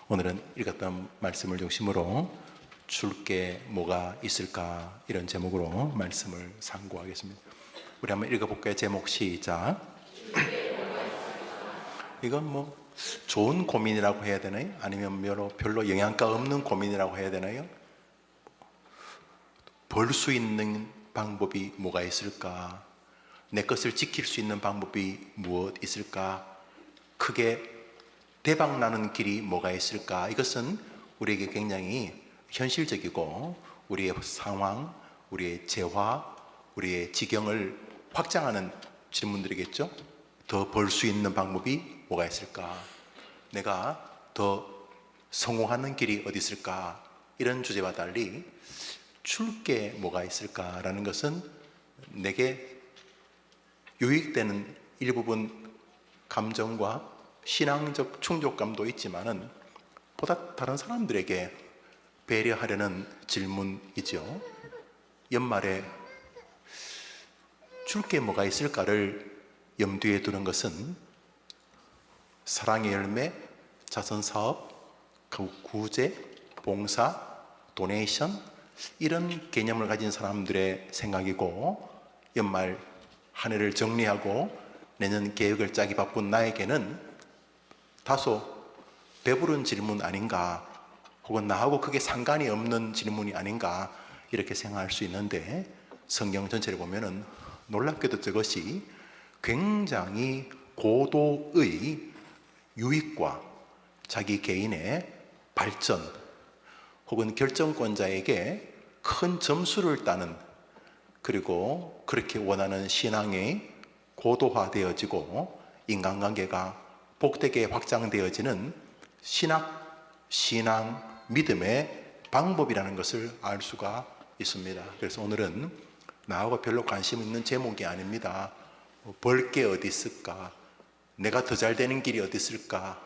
오늘은 읽었던 말씀을 중심으로 줄 게 뭐가 있을까, 이런 제목으로 말씀을 상고하겠습니다. 우리 한번 읽어볼까요? 제목 시작. 이건 뭐 좋은 고민이라고 해야 되나요? 아니면 별로 영양가 없는 고민이라고 해야 되나요? 벌 수 있는 방법이 뭐가 있을까? 내 것을 지킬 수 있는 방법이 무엇 있을까? 크게 대박 나는 길이 뭐가 있을까? 이것은 우리에게 굉장히 현실적이고 우리의 상황, 우리의 재화, 우리의 지경을 확장하는 질문들이겠죠? 더 벌 수 있는 방법이 뭐가 있을까? 내가 더 성공하는 길이 어디 있을까? 이런 주제와 달리 줄 게 뭐가 있을까라는 것은 내게 유익되는 일부분 감정과 신앙적 충족감도 있지만은 보다 다른 사람들에게 배려하려는 질문이죠. 연말에 줄 게 뭐가 있을까를 염두에 두는 것은 사랑의 열매, 자선사업, 구제, 봉사, 도네이션, 이런 개념을 가진 사람들의 생각이고, 연말 한 해를 정리하고 내년 계획을 짜기 바쁜 나에게는 다소 배부른 질문 아닌가, 혹은 나하고 크게 상관이 없는 질문이 아닌가, 이렇게 생각할 수 있는데, 성경 전체를 보면은 놀랍게도 저것이 굉장히 고도의 유익과 자기 개인의 발전, 혹은 결정권자에게 큰 점수를 따는, 그리고 그렇게 원하는 신앙이 고도화되어지고 인간관계가 복되게 확장되어지는 신앙, 믿음의 방법이라는 것을 알 수가 있습니다. 그래서 오늘은 나하고 별로 관심 있는 제목이 아닙니다. 벌 게 어디 있을까? 내가 더 잘 되는 길이 어디 있을까?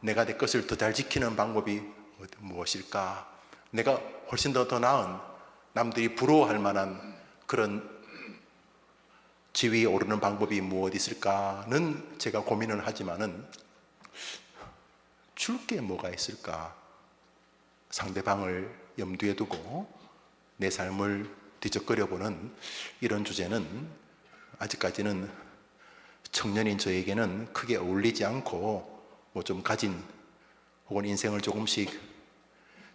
내가 내 것을 더 잘 지키는 방법이 무엇일까? 내가 훨씬 더 나은, 남들이 부러워할 만한 그런 지위에 오르는 방법이 무엇 있을까는 제가 고민을 하지만은 줄 게 뭐가 있을까? 상대방을 염두에 두고 내 삶을 뒤적거려보는 이런 주제는 아직까지는 청년인 저에게는 크게 어울리지 않고, 뭐 좀 가진, 혹은 인생을 조금씩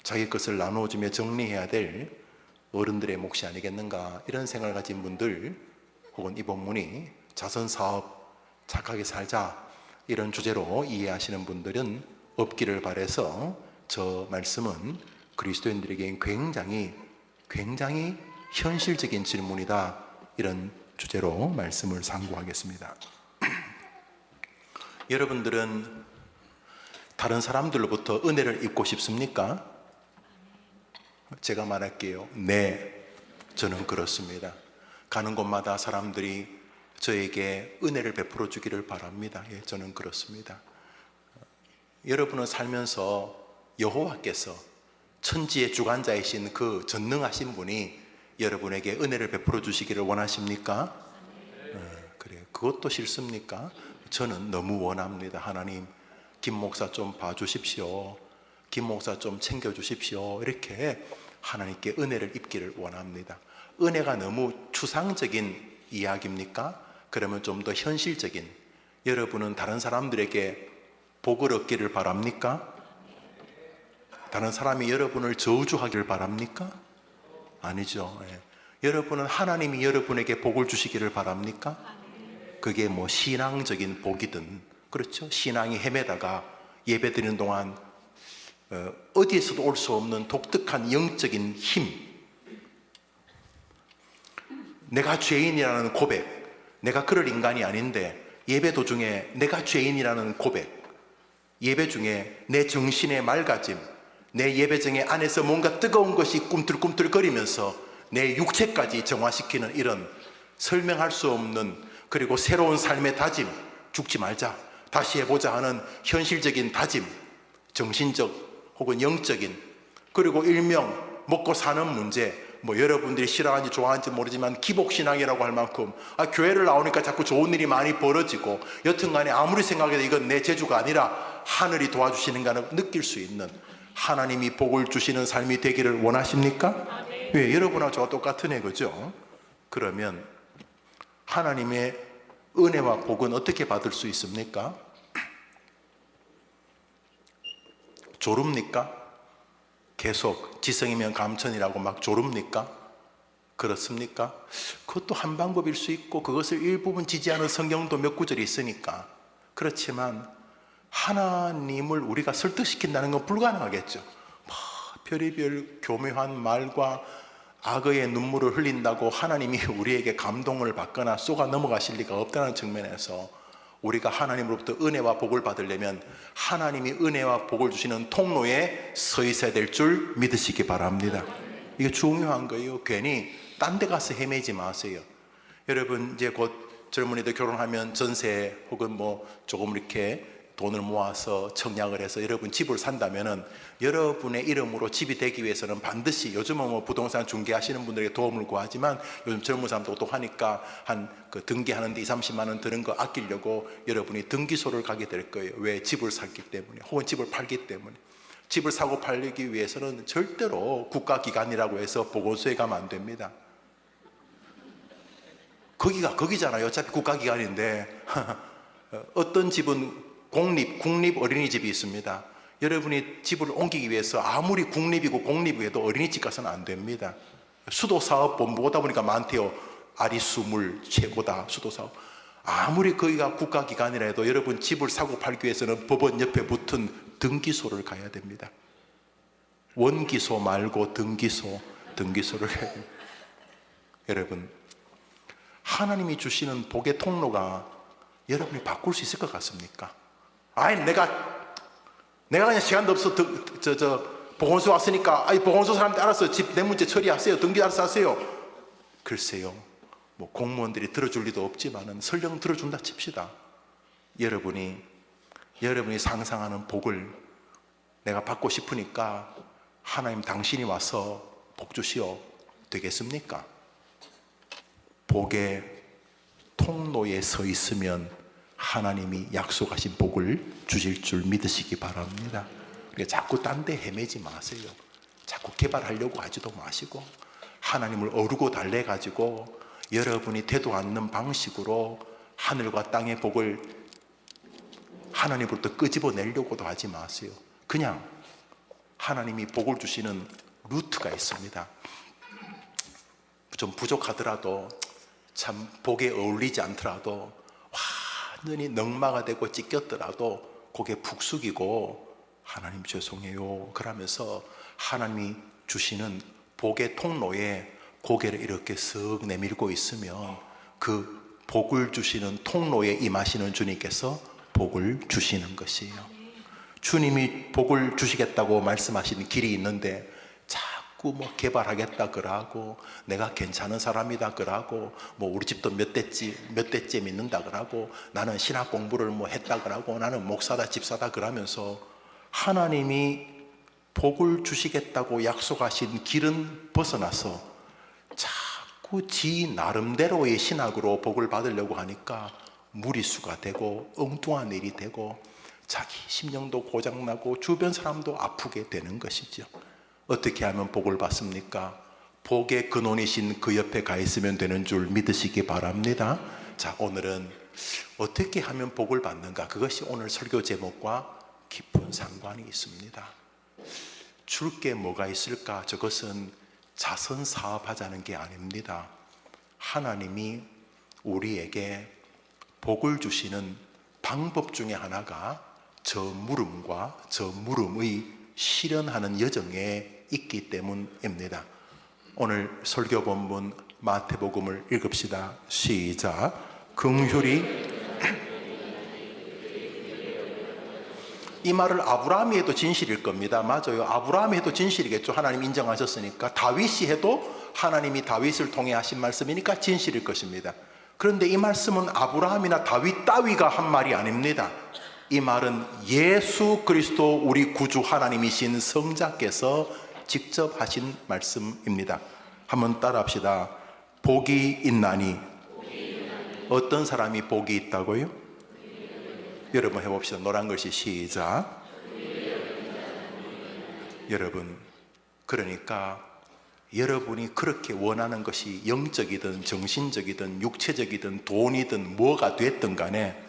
자기 것을 나누어주며 정리해야 될 어른들의 몫이 아니겠는가, 이런 생각을 가진 분들, 혹은 이 본문이 자선사업, 착하게 살자, 이런 주제로 이해하시는 분들은 없기를 바라서 저 말씀은 그리스도인들에게 굉장히 현실적인 질문이다, 이런 주제로 말씀을 상고하겠습니다. 여러분들은 다른 사람들로부터 은혜를 입고 싶습니까? 제가 말할게요. 네, 저는 그렇습니다. 가는 곳마다 사람들이 저에게 은혜를 베풀어 주기를 바랍니다. 예, 저는 그렇습니다. 여러분은 살면서 여호와께서, 천지의 주관자이신 그 전능하신 분이 여러분에게 은혜를 베풀어 주시기를 원하십니까? 그래요. 그것도 싫습니까? 저는 너무 원합니다. 하나님, 김 목사 좀 봐주십시오. 김 목사 좀 챙겨주십시오. 이렇게 하나님께 은혜를 입기를 원합니다. 은혜가 너무 추상적인 이야기입니까? 그러면 좀 더 현실적인, 여러분은 다른 사람들에게 복을 얻기를 바랍니까? 다른 사람이 여러분을 저주하기를 바랍니까? 아니죠. 예. 여러분은 하나님이 여러분에게 복을 주시기를 바랍니까? 그게 뭐 신앙적인 복이든, 그렇죠? 신앙이 헤매다가 예배 드리는 동안 어디에서도 올 수 없는 독특한 영적인 힘, 내가 죄인이라는 고백, 내가 그럴 인간이 아닌데 예배 도중에 내가 죄인이라는 고백, 예배 중에 내 정신의 맑아짐, 내 예배정의 안에서 뭔가 뜨거운 것이 꿈틀꿈틀거리면서 내 육체까지 정화시키는 이런 설명할 수 없는, 그리고 새로운 삶의 다짐, 죽지 말자, 다시 해보자 하는 현실적인 다짐, 정신적 혹은 영적인, 그리고 일명 먹고 사는 문제, 뭐 여러분들이 싫어하는지 좋아하는지 모르지만 기복신앙이라고 할 만큼 교회를 나오니까 자꾸 좋은 일이 많이 벌어지고, 여튼간에 아무리 생각해도 이건 내 재주가 아니라 하늘이 도와주시는가를 느낄 수 있는, 하나님이 복을 주시는 삶이 되기를 원하십니까? 왜? 여러분하고 저와 똑같은 애, 그죠? 그러면 하나님의 은혜와 복은 어떻게 받을 수 있습니까? 조릅니까? 계속 지성이면 감천이라고 막 조릅니까? 그렇습니까? 그것도 한 방법일 수 있고, 그것을 일부분 지지하는 성경도 몇 구절이 있으니까. 그렇지만 하나님을 우리가 설득시킨다는 건 불가능하겠죠. 별의별 교묘한 말과 악의 눈물을 흘린다고 하나님이 우리에게 감동을 받거나 쏘가 넘어가실 리가 없다는 측면에서, 우리가 하나님으로부터 은혜와 복을 받으려면 하나님이 은혜와 복을 주시는 통로에 서 있어야 될 줄 믿으시기 바랍니다. 이게 중요한 거예요. 괜히 딴 데 가서 헤매지 마세요. 여러분, 이제 곧 젊은이들 결혼하면 전세 혹은 뭐 조금 이렇게 돈을 모아서 청약을 해서 여러분 집을 산다면은, 여러분의 이름으로 집이 되기 위해서는 반드시, 요즘은 뭐 부동산 중개하시는 분들에게 도움을 구하지만, 요즘 젊은 사람 똑똑하니까 한 그 등기하는데 20-30만 원 드는 거 아끼려고 여러분이 등기소를 가게 될 거예요. 왜? 집을 샀기 때문에, 혹은 집을 팔기 때문에. 집을 사고 팔기 위해서는 절대로 국가기관이라고 해서 보건소에 가면 안 됩니다. 거기가 거기잖아요. 어차피 국가기관인데. 어떤 집은 국립 어린이집이 있습니다. 여러분이 집을 옮기기 위해서 아무리 국립이고 공립이고 어린이집 가서는 안 됩니다. 수도사업본부 오다 보니까 많대요. 아리수물 최고다, 수도사업. 아무리 거기가 국가기관이라 해도 여러분 집을 사고 팔기 위해서는 법원 옆에 붙은 등기소를 가야 됩니다. 원기소 말고 등기소를 해야 됩니다. 여러분, 하나님이 주시는 복의 통로가 여러분이 바꿀 수 있을 것 같습니까? 아이, 내가 그냥 시간도 없어. 보건소 왔으니까, 보건소 사람들 알아서 집 내 문제 처리하세요. 등기 알아서 하세요. 글쎄요, 뭐 공무원들이 들어줄 리도 없지만은 설령 들어준다 칩시다. 여러분이 상상하는 복을 내가 받고 싶으니까 하나님 당신이 와서 복 주시오 되겠습니까? 복의 통로에 서 있으면 하나님이 약속하신 복을 주실 줄 믿으시기 바랍니다. 그러니까 자꾸 딴 데 헤매지 마세요. 자꾸 개발하려고 하지도 마시고, 하나님을 어루고 달래가지고 여러분이 되도 않는 방식으로 하늘과 땅의 복을 하나님으로부터 끄집어내려고도 하지 마세요. 그냥 하나님이 복을 주시는 루트가 있습니다. 좀 부족하더라도, 참 복에 어울리지 않더라도, 완전히 넉마가 되고 찢겼더라도 고개 푹 숙이고, 하나님 죄송해요 그러면서 하나님이 주시는 복의 통로에 고개를 이렇게 쓱 내밀고 있으면, 그 복을 주시는 통로에 임하시는 주님께서 복을 주시는 것이에요. 주님이 복을 주시겠다고 말씀하시는 길이 있는데 자꾸 뭐 개발하겠다 그러고, 내가 괜찮은 사람이다 그러고, 뭐 우리 집도 몇 대째 믿는다 그러고, 나는 신학 공부를 뭐 했다 그러고, 나는 목사다 집사다 그러면서 하나님이 복을 주시겠다고 약속하신 길은 벗어나서 자꾸 지 나름대로의 신학으로 복을 받으려고 하니까 무리수가 되고 엉뚱한 일이 되고 자기 심령도 고장나고 주변 사람도 아프게 되는 것이죠. 어떻게 하면 복을 받습니까? 복의 근원이신 그 옆에 가 있으면 되는 줄 믿으시기 바랍니다. 자, 오늘은 어떻게 하면 복을 받는가, 그것이 오늘 설교 제목과 깊은 상관이 있습니다. 줄 게 뭐가 있을까? 저것은 자선 사업하자는 게 아닙니다. 하나님이 우리에게 복을 주시는 방법 중에 하나가 저 물음과 저 물음의 실현하는 여정에 있기 때문입니다. 오늘 설교 본문 마태복음을 읽읍시다. 시작. 긍휼이 이 말을 아브라함이 해도 진실일 겁니다. 맞아요. 아브라함이 해도 진실이겠죠. 하나님 인정하셨으니까. 다윗이 해도 하나님이 다윗을 통해 하신 말씀이니까 진실일 것입니다. 그런데 이 말씀은 아브라함이나 다윗 따위가 한 말이 아닙니다. 이 말은 예수 그리스도 우리 구주 하나님이신 성자께서 직접 하신 말씀입니다. 한번 따라합시다. 복이 있나니. 어떤 사람이 복이 있다고요? 여러분 해봅시다. 노란 글씨 시작. 여러분, 그러니까 여러분이 그렇게 원하는 것이 영적이든 정신적이든 육체적이든 돈이든 뭐가 됐든 간에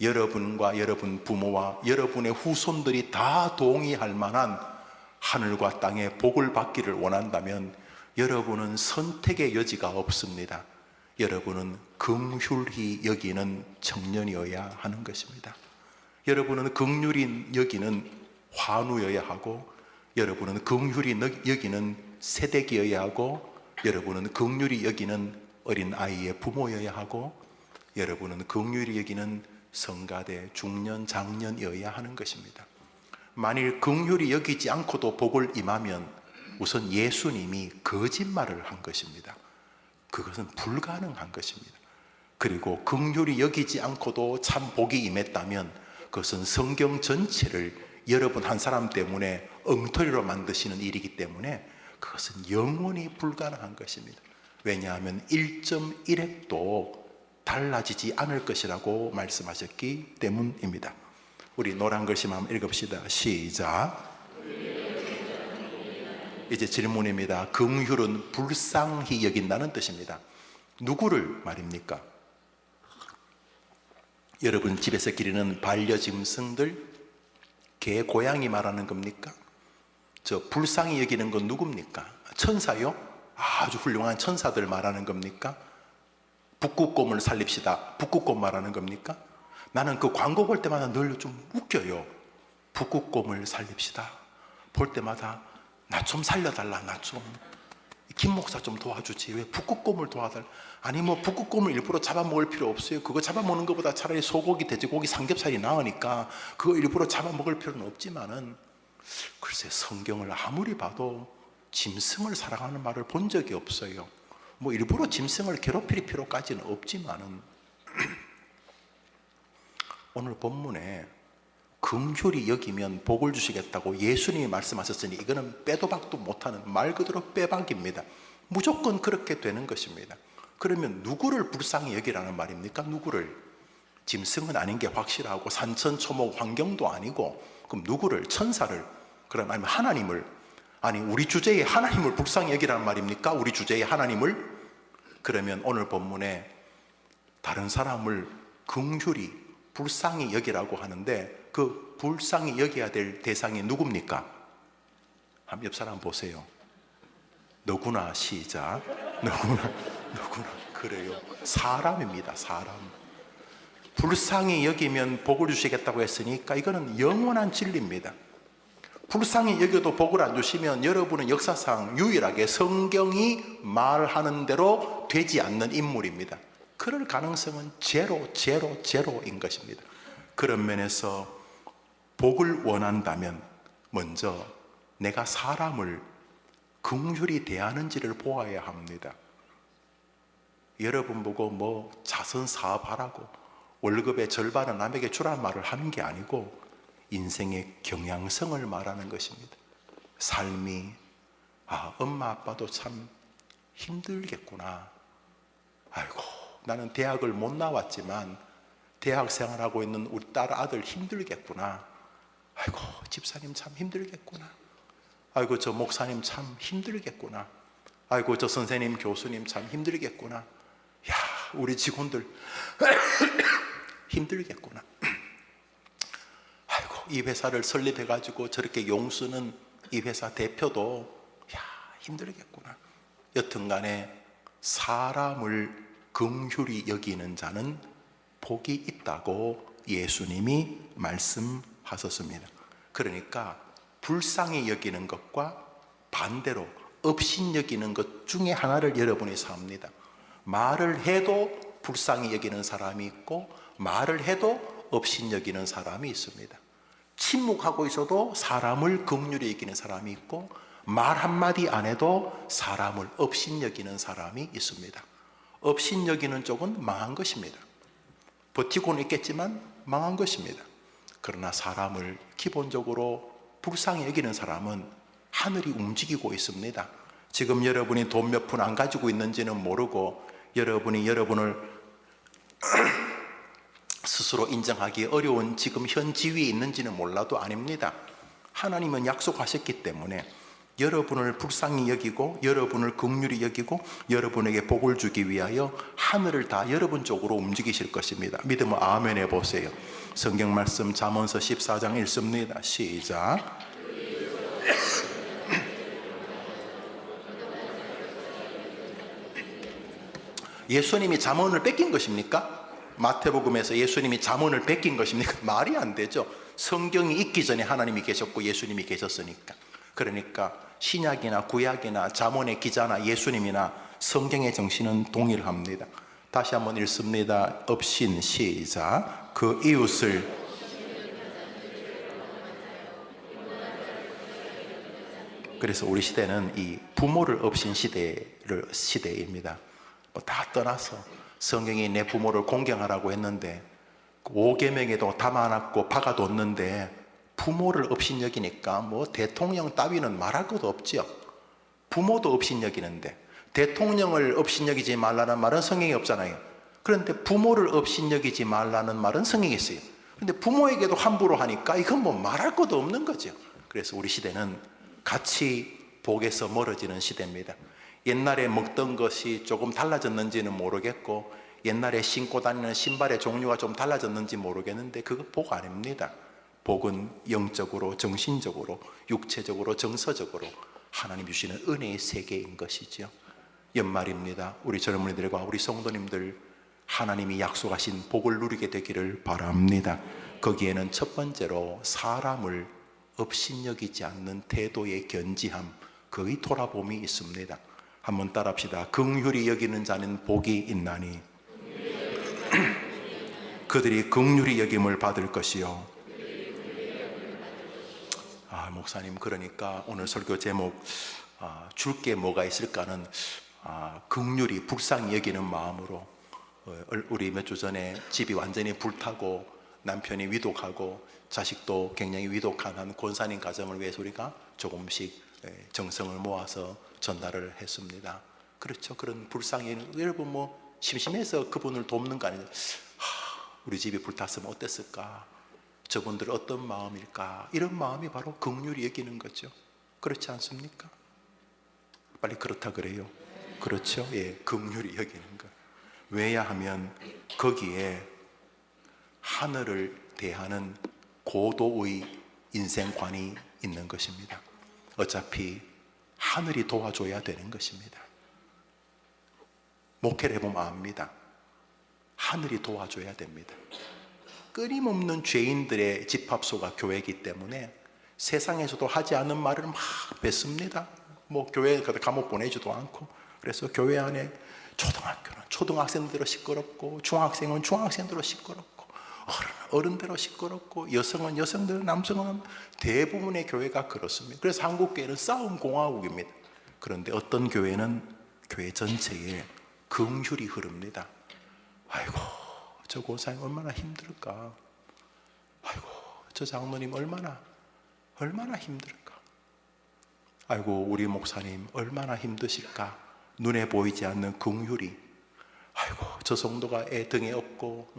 여러분과 여러분 부모와 여러분의 후손들이 다 동의할 만한 하늘과 땅의 복을 받기를 원한다면 여러분은 선택의 여지가 없습니다. 여러분은 긍휼히 여기는 청년이어야 하는 것입니다. 여러분은 긍휼히 여기는 환우여야 하고, 여러분은 긍휼히 여기는 세대기여야 하고, 여러분은 긍휼히 여기는 어린아이의 부모여야 하고, 여러분은 긍휼히 여기는 성가대 중년 장년이어야 하는 것입니다. 만일 긍휼히 여기지 않고도 복을 임하면 우선 예수님이 거짓말을 한 것입니다. 그것은 불가능한 것입니다. 그리고 긍휼히 여기지 않고도 참 복이 임했다면 그것은 성경 전체를 여러분 한 사람 때문에 엉터리로 만드시는 일이기 때문에 그것은 영원히 불가능한 것입니다. 왜냐하면 1.1핵도 달라지지 않을 것이라고 말씀하셨기 때문입니다. 우리 노란 글씨만 한번 읽읍시다. 시작. 이제 질문입니다. 긍휼은 불쌍히 여긴다는 뜻입니다. 누구를 말입니까? 여러분 집에서 기르는 반려짐승들, 개, 고양이 말하는 겁니까? 저 불쌍히 여기는 건 누굽니까? 천사요? 아주 훌륭한 천사들 말하는 겁니까? 북극곰을 살립시다. 북극곰 말하는 겁니까? 나는 그 광고 볼 때마다 늘 좀 웃겨요. 북극곰을 살립시다. 볼 때마다 나 좀 살려달라. 나 좀 김 목사 좀 도와주지. 왜 북극곰을 도와달라? 아니 뭐 북극곰을 일부러 잡아먹을 필요 없어요. 그거 잡아먹는 것보다 차라리 소고기, 돼지고기, 삼겹살이 나으니까 그거 일부러 잡아먹을 필요는 없지만은, 글쎄 성경을 아무리 봐도 짐승을 사랑하는 말을 본 적이 없어요. 뭐 일부러 짐승을 괴롭힐 필요까지는 없지만은 오늘 본문에 긍휼히 여기면 복을 주시겠다고 예수님이 말씀하셨으니 이거는 빼도 박도 못하는 말 그대로 빼박입니다. 무조건 그렇게 되는 것입니다. 그러면 누구를 불쌍히 여기라는 말입니까? 누구를? 짐승은 아닌 게 확실하고 산천초목 환경도 아니고, 그럼 누구를? 천사를? 그럼 아니면 하나님을? 아니 우리 주제에 하나님을 불쌍히 여기라는 말입니까? 우리 주제에 하나님을? 그러면 오늘 본문에 다른 사람을 긍휼히 불쌍히 여기라고 하는데 그 불쌍히 여겨야 될 대상이 누굽니까? 한번 옆 사람 보세요. 너구나. 시작. 너구나. 그래요. 사람입니다. 사람. 불쌍히 여기면 복을 주시겠다고 했으니까 이거는 영원한 진리입니다. 불쌍히 여겨도 복을 안 주시면 여러분은 역사상 유일하게 성경이 말하는 대로 되지 않는 인물입니다. 그럴 가능성은 제로인 것입니다. 그런 면에서 복을 원한다면 먼저 내가 사람을 긍휼히 대하는지를 보아야 합니다. 여러분 보고 뭐 자선 사업하라고 월급의 절반은 남에게 주라는 말을 하는 게 아니고 인생의 경향성을 말하는 것입니다. 삶이 엄마 아빠도 참 힘들겠구나. 아이고 나는 대학을 못 나왔지만 대학 생활하고 있는 우리 딸 아들 힘들겠구나. 아이고 집사님 참 힘들겠구나. 아이고 저 목사님 참 힘들겠구나. 아이고 저 선생님 교수님 참 힘들겠구나. 야 우리 직원들 힘들겠구나. 아이고 이 회사를 설립해가지고 저렇게 용쓰는 이 회사 대표도 힘들겠구나. 여튼간에 사람을 긍휼히 여기는 자는 복이 있다고 예수님이 말씀하셨습니다. 그러니까 불쌍히 여기는 것과 반대로 업신 여기는 것 중에 하나를 여러분이 삽니다. 말을 해도 불쌍히 여기는 사람이 있고 말을 해도 업신 여기는 사람이 있습니다. 침묵하고 있어도 사람을 긍휼히 여기는 사람이 있고 말 한마디 안 해도 사람을 업신 여기는 사람이 있습니다. 업신 여기는 쪽은 망한 것입니다. 버티고는 있겠지만 망한 것입니다. 그러나 사람을 기본적으로 불쌍히 여기는 사람은 하늘이 움직이고 있습니다. 지금 여러분이 돈 몇 푼 안 가지고 있는지는 모르고 여러분이 여러분을 스스로 인정하기 어려운 지금 현 지위에 있는지는 몰라도 아닙니다. 하나님은 약속하셨기 때문에 여러분을 불쌍히 여기고 여러분을 긍휼히 여기고 여러분에게 복을 주기 위하여 하늘을 다 여러분 쪽으로 움직이실 것입니다. 믿으면 아멘 해보세요. 성경 말씀 잠언서 14장 읽습니다. 시작. 예수님이 잠언을 뺏긴 것입니까? 마태복음에서 예수님이 잠언을 뺏긴 것입니까? 말이 안 되죠. 성경이 있기 전에 하나님이 계셨고 예수님이 계셨으니까. 그러니까 신약이나 구약이나 잠언의 기자나 예수님이나 성경의 정신은 동일합니다. 다시 한번 읽습니다. 업신 시작. 그 이웃을 그래서 우리 시대는 이 부모를 업신 시대입니다. 다 떠나서 성경이 내 부모를 공경하라고 했는데 5계명에도 담아놨고 박아뒀는데 부모를 업신여기니까 뭐 대통령 따위는 말할 것도 없죠. 부모도 업신여기는데 대통령을 업신여기지 말라는 말은 성경에 없잖아요. 그런데 부모를 업신여기지 말라는 말은 성경에 있어요. 그런데 부모에게도 함부로 하니까 이건 뭐 말할 것도 없는 거죠. 그래서 우리 시대는 같이 복에서 멀어지는 시대입니다. 옛날에 먹던 것이 조금 달라졌는지는 모르겠고 옛날에 신고 다니는 신발의 종류가 좀 달라졌는지 모르겠는데 그거 복 아닙니다. 복은 영적으로, 정신적으로, 육체적으로, 정서적으로 하나님 주시는 은혜의 세계인 것이죠. 연말입니다. 우리 젊은이들과 우리 성도님들 하나님이 약속하신 복을 누리게 되기를 바랍니다. 거기에는 첫 번째로 사람을 업신여기지 않는 태도의 견지함, 거의 돌아봄이 있습니다. 한번 따라합시다. 긍휼히 여기는 자는 복이 있나니 그들이 긍휼히 여김을 받을 것이요. 목사님, 그러니까 오늘 설교 제목 줄 게 뭐가 있을까는 긍휼히 불쌍히 여기는 마음으로 우리 몇 주 전에 집이 완전히 불타고 남편이 위독하고 자식도 굉장히 위독한 한 권사님 가정을 위해서 우리가 조금씩 정성을 모아서 전달을 했습니다. 그렇죠. 그런 불쌍히 여러분 뭐 심심해서 그분을 돕는 거 아니에요. 우리 집이 불탔으면 어땠을까? 저분들 어떤 마음일까? 이런 마음이 바로 긍휼히 여기는 거죠. 그렇지 않습니까? 빨리 그렇다 그래요. 그렇죠. 예, 긍휼히 여기는 것. 왜야 하면 거기에 하늘을 대하는 고도의 인생관이 있는 것입니다. 어차피 하늘이 도와줘야 되는 것입니다. 목회를 해보면 압니다. 하늘이 도와줘야 됩니다. 끊임없는 죄인들의 집합소가 교회이기 때문에 세상에서도 하지 않는 말을 막 뱉습니다. 뭐 교회 감옥 보내지도 않고. 그래서 교회 안에 초등학교는 초등학생대로 시끄럽고 중학생은 중학생대로 시끄럽고 어른대로 시끄럽고 여성은 여성대로 남성은 대부분의 교회가 그렇습니다. 그래서 한국 교회는 싸움 공화국입니다. 그런데 어떤 교회는 교회 전체에 긍휼이 흐릅니다. 아이고 저 권사님 얼마나 힘들까? 아이고 저 장로님 얼마나 힘들까? 아이고 우리 목사님 얼마나 힘드실까? 눈에 보이지 않는 긍휼이. 아이고 저 성도가 애 등에 업고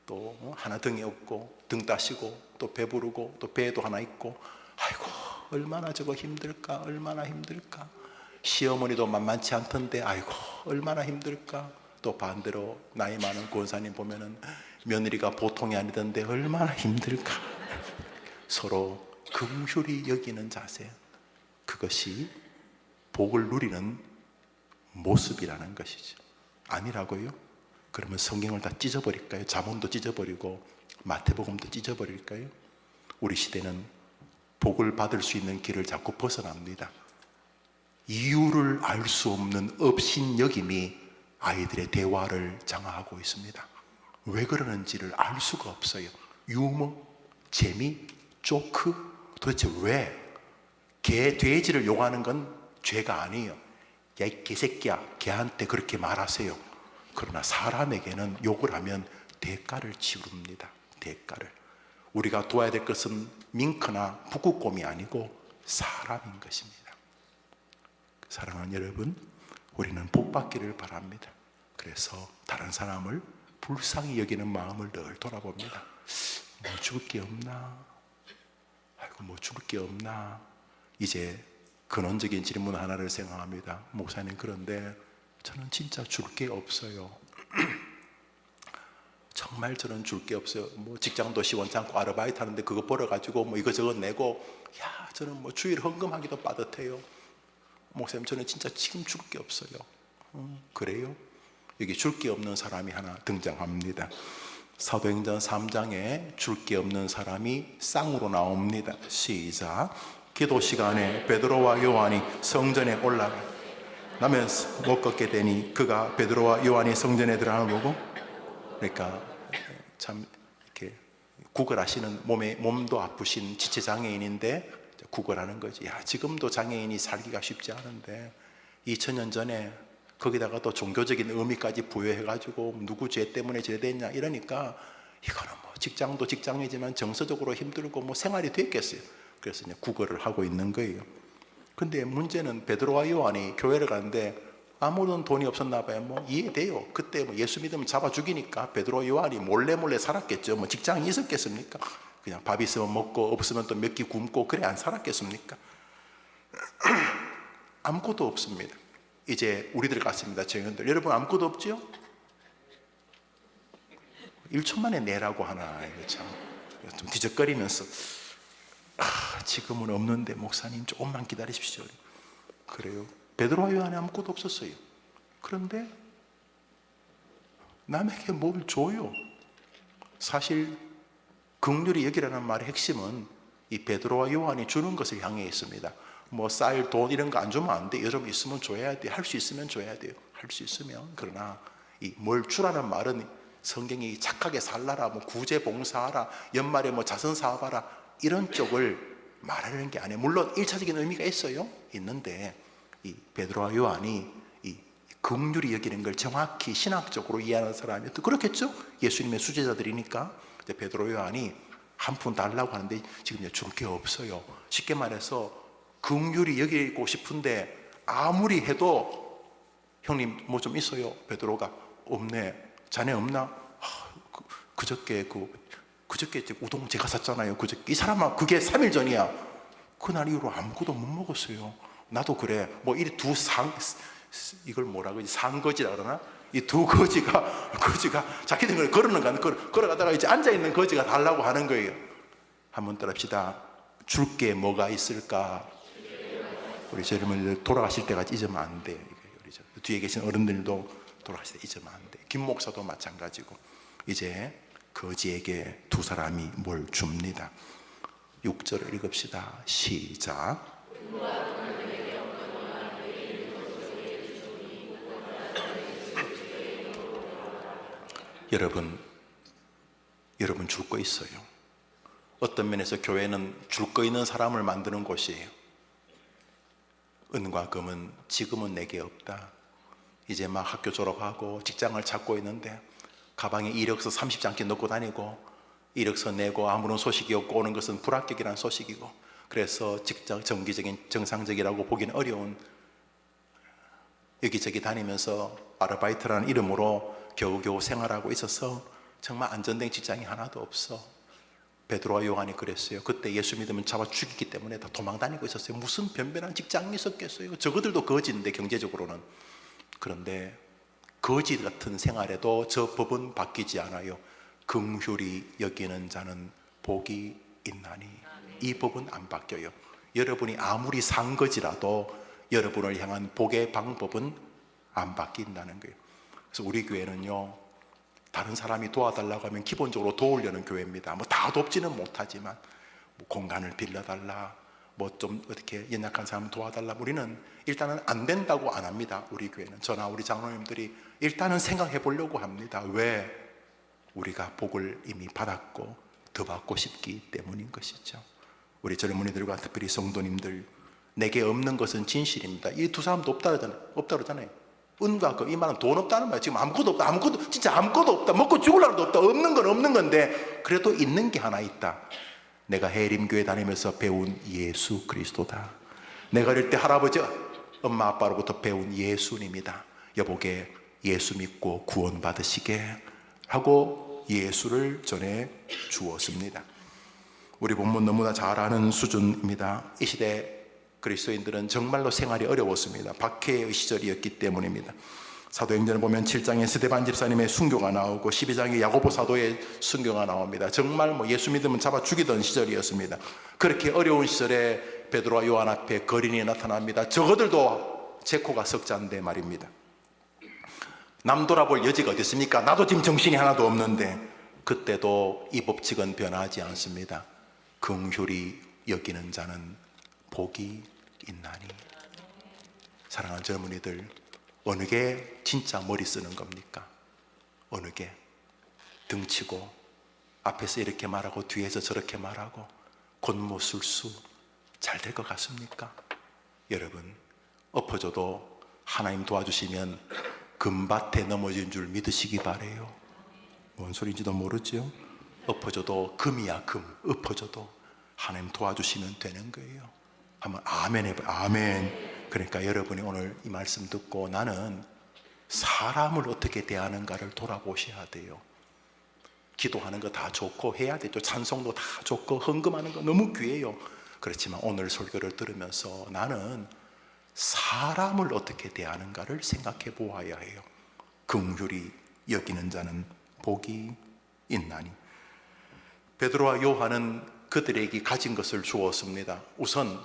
또 하나 등에 업고 등 따시고 또 배부르고 또 배도 하나 있고 아이고 얼마나 저거 힘들까? 얼마나 힘들까? 시어머니도 만만치 않던데 아이고 얼마나 힘들까? 또 반대로 나이 많은 권사님 보면은 며느리가 보통이 아니던데 얼마나 힘들까? 서로 긍휼히 여기는 자세, 그것이 복을 누리는 모습이라는 것이죠. 아니라고요? 그러면 성경을 다 찢어버릴까요? 잠언도 찢어버리고 마태복음도 찢어버릴까요? 우리 시대는 복을 받을 수 있는 길을 자꾸 벗어납니다. 이유를 알 수 없는 업신여김이 아이들의 대화를 장악하고 있습니다. 왜 그러는지를 알 수가 없어요. 유머, 재미, 조크, 도대체 왜? 개, 돼지를 욕하는 건 죄가 아니에요. 야, 이 개새끼야, 개한테 그렇게 말하세요. 그러나 사람에게는 욕을 하면 대가를 치릅니다. 대가를. 우리가 도와야 될 것은 밍크나 북극곰이 아니고 사람인 것입니다. 사랑하는 여러분, 우리는 복 받기를 바랍니다. 그래서 다른 사람을 불쌍히 여기는 마음을 늘 돌아봅니다. 뭐 줄 게 없나? 아이고, 뭐 줄 게 없나? 이제 근원적인 질문 하나를 생각합니다. 목사님, 그런데 저는 진짜 줄 게 없어요. 정말 저는 줄 게 없어요. 뭐 직장도 시원치 않고 아르바이트 하는데 그거 벌어가지고 뭐 이거저거 내고, 야, 저는 뭐 주일 헌금하기도 빠듯해요. 목사님, 저는 진짜 지금 줄 게 없어요. 그래요? 여기 줄 게 없는 사람이 하나 등장합니다. 사도행전 3장에 줄 게 없는 사람이 쌍으로 나옵니다. 시작. 기도 시간에 베드로와 요한이 성전에 올라가 나면 못 걷게 되니 그가 베드로와 요한이 성전에 들어가는 거 보고, 그러니까 참 이렇게 구걸하시는 몸도 아프신 지체 장애인인데 구걸하는 거지. 야, 지금도 장애인이 살기가 쉽지 않은데 2000년 전에 거기다가 또 종교적인 의미까지 부여해가지고 누구 죄 때문에 저래 됐냐 이러니까 이거는 뭐 직장도 직장이지만 정서적으로 힘들고 뭐 생활이 됐겠어요. 그래서 이제 구걸을 하고 있는 거예요. 근데 문제는 베드로와 요한이 교회를 가는데 아무런 돈이 없었나 봐요. 뭐 이해돼요. 그때 뭐 예수 믿으면 잡아 죽이니까 베드로와 요한이 몰래 살았겠죠. 뭐 직장이 있었겠습니까? 그냥 밥 있으면 먹고 없으면 또 몇 끼 굶고 그래 안 살았겠습니까? 아무것도 없습니다. 이제 우리들 같습니다. 청년들, 여러분 아무것도 없죠? 1초 만에 내라고 하나. 이거 참 좀 뒤적거리면서 지금은 없는데 목사님 조금만 기다리십시오. 그래요. 베드로와 요한이 아무것도 없었어요. 그런데 남에게 뭘 줘요. 사실 긍휼히 여기라는 말의 핵심은 이 베드로와 요한이 주는 것을 향해 있습니다. 뭐 쌀, 돈 이런 거 안 주면 안 돼. 여러분 있으면 줘야 돼. 할 수 있으면 줘야 돼요. 할 수 있으면. 그러나 이 뭘 주라는 말은 성경이 착하게 살라라, 뭐 구제 봉사하라, 연말에 뭐 자선 사업하라 이런 쪽을 말하는 게 아니에요. 물론 1차적인 의미가 있어요. 있는데 이 베드로와 요한이 이 긍휼히 여기는 걸 정확히 신학적으로 이해하는 사람이 또 그렇겠죠. 예수님의 수제자들이니까. 이제 베드로 요한이 한 푼 달라고 하는데 지금 줄 게 없어요. 쉽게 말해서 긍휼히 여기고 싶은데 아무리 해도 형님 뭐 좀 있어요? 베드로가 없네. 자네 없나? 그저께 우동 제가 샀잖아요. 그저께 이 사람아 그게 3일 전이야. 그날 이후로 아무것도 못 먹었어요. 나도 그래. 뭐 이 이걸 뭐라 그러지? 상거지라 그러나? 이 두 거지가 자기들 걸어가다가 이제 앉아있는 거지가 달라고 하는 거예요. 한번 따라합시다. 줄 게 뭐가 있을까? 우리 젊은이들 돌아가실 때까지 잊으면 안 돼. 뒤에 계신 어른들도 돌아가실 때 잊으면 안 돼. 김 목사도 마찬가지고. 이제 거지에게 두 사람이 뭘 줍니다. 6절을 읽읍시다. 시작. 여러분 줄 거 있어요. 어떤 면에서 교회는 줄 거 있는 사람을 만드는 곳이에요. 은과 금은 지금은 내게 없다. 이제 막 학교 졸업하고 직장을 찾고 있는데 가방에 이력서 30장씩 넣고 다니고 이력서 내고 아무런 소식이 없고 오는 것은 불합격이라는 소식이고, 그래서 직장 정기적인 정상적이라고 보기는 어려운 여기저기 다니면서 아르바이트라는 이름으로 겨우겨우 생활하고 있어서 정말 안전된 직장이 하나도 없어. 베드로와 요한이 그랬어요. 그때 예수 믿으면 잡아 죽이기 때문에 다 도망 다니고 있었어요. 무슨 변변한 직장이 있었겠어요. 저거들도 거지인데 경제적으로는. 그런데 거지 같은 생활에도 저 법은 바뀌지 않아요. 긍휼히 여기는 자는 복이 있나니. 이 법은 안 바뀌어요. 여러분이 아무리 상거지라도 여러분을 향한 복의 방법은 안 바뀐다는 거예요. 그래서 우리 교회는요, 다른 사람이 도와달라고 하면 기본적으로 도우려는 교회입니다. 뭐 다 돕지는 못하지만 뭐 공간을 빌려달라, 뭐 좀 어떻게 연약한 사람 도와달라, 우리는 일단은 안 된다고 안 합니다. 우리 교회는, 저나 우리 장로님들이 일단은 생각해 보려고 합니다. 왜? 우리가 복을 이미 받았고 더 받고 싶기 때문인 것이죠. 우리 젊은이들과 특별히 성도님들, 내게 없는 것은 진실입니다. 이 두 사람도 없다 그러잖아요. 은과 금, 이 말은 돈 없다는 말이에요. 지금 아무것도 없다. 진짜 아무것도 없다. 먹고 죽으려고도 없다. 없는 건 없는 건데 그래도 있는 게 하나 있다. 내가 해림교회 다니면서 배운 예수 그리스도다. 내가 어릴 때 할아버지 엄마 아빠로부터 배운 예수님이다. 여보게 예수 믿고 구원 받으시게 하고 예수를 전해 주었습니다. 우리 본문 너무나 잘 아는 수준입니다. 이 시대 그리스도인들은 정말로 생활이 어려웠습니다. 박해의 시절이었기 때문입니다. 사도행전을 보면 7장에 스데반 집사님의 순교가 나오고 12장에 야고보 사도의 순교가 나옵니다. 정말 예수 믿으면 잡아 죽이던 시절이었습니다. 그렇게 어려운 시절에 베드로와 요한 앞에 거린이 나타납니다. 저거들도 제 코가 석자인데 말입니다. 남 돌아볼 여지가 어디 있습니까? 나도 지금 정신이 하나도 없는데, 그때도 이 법칙은 변하지 않습니다. 긍휼히 여기는 자는 복이 있나니. 사랑하는 젊은이들, 어느 게 진짜 머리 쓰는 겁니까? 어느 게 등치고 앞에서 이렇게 말하고 뒤에서 저렇게 말하고 곤모술수 잘 될 것 같습니까? 여러분, 엎어져도 하나님 도와주시면 금밭에 넘어진 줄 믿으시기 바래요. 뭔 소리인지도 모르죠? 엎어져도 금이야, 금. 엎어져도 하나님 도와주시면 되는 거예요. 한번 아멘 해봐요. 아멘. 그러니까 여러분이 오늘 이 말씀 듣고 나는 사람을 어떻게 대하는가를 돌아보셔야 돼요. 기도하는 거 다 좋고 해야 되죠. 찬송도 다 좋고 헌금하는 거 너무 귀해요. 그렇지만 오늘 설교를 들으면서 나는 사람을 어떻게 대하는가를 생각해 보아야 해요. 긍휼히 여기는 자는 복이 있나니. 베드로와 요한은 그들에게 가진 것을 주었습니다. 우선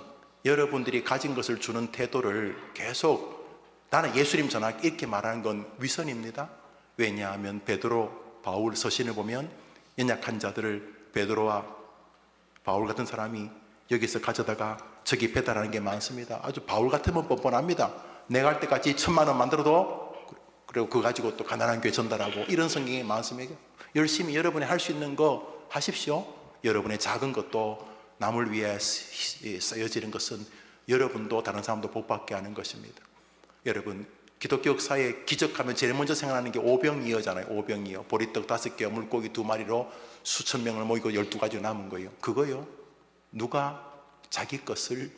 여러분들이 가진 것을 주는 태도를 계속 나는 예수님 전하기 이렇게 말하는 건 위선입니다. 왜냐하면 베드로, 바울 서신을 보면 연약한 자들을 베드로와 바울 같은 사람이 여기서 가져다가 저기 배달하는 게 많습니다. 아주 바울 같으면 뻔뻔합니다. 내가 할 때까지 1,000만 원 만들어도 그리고 그거 가지고 또 가난한 교회 전달하고 이런 성경이 많습니다. 열심히 여러분이 할 수 있는 거 하십시오. 여러분의 작은 것도 남을 위해 쓰여지는 것은 여러분도 다른 사람도 복받게 하는 것입니다. 여러분, 기독교 역사에 기적하면 제일 먼저 생각나는 게 오병이어잖아요. 오병이어. 보리떡 5개와 물고기 2마리로 수천 명을 모이고 12가지 남은 거예요. 그거요. 누가 자기 것을,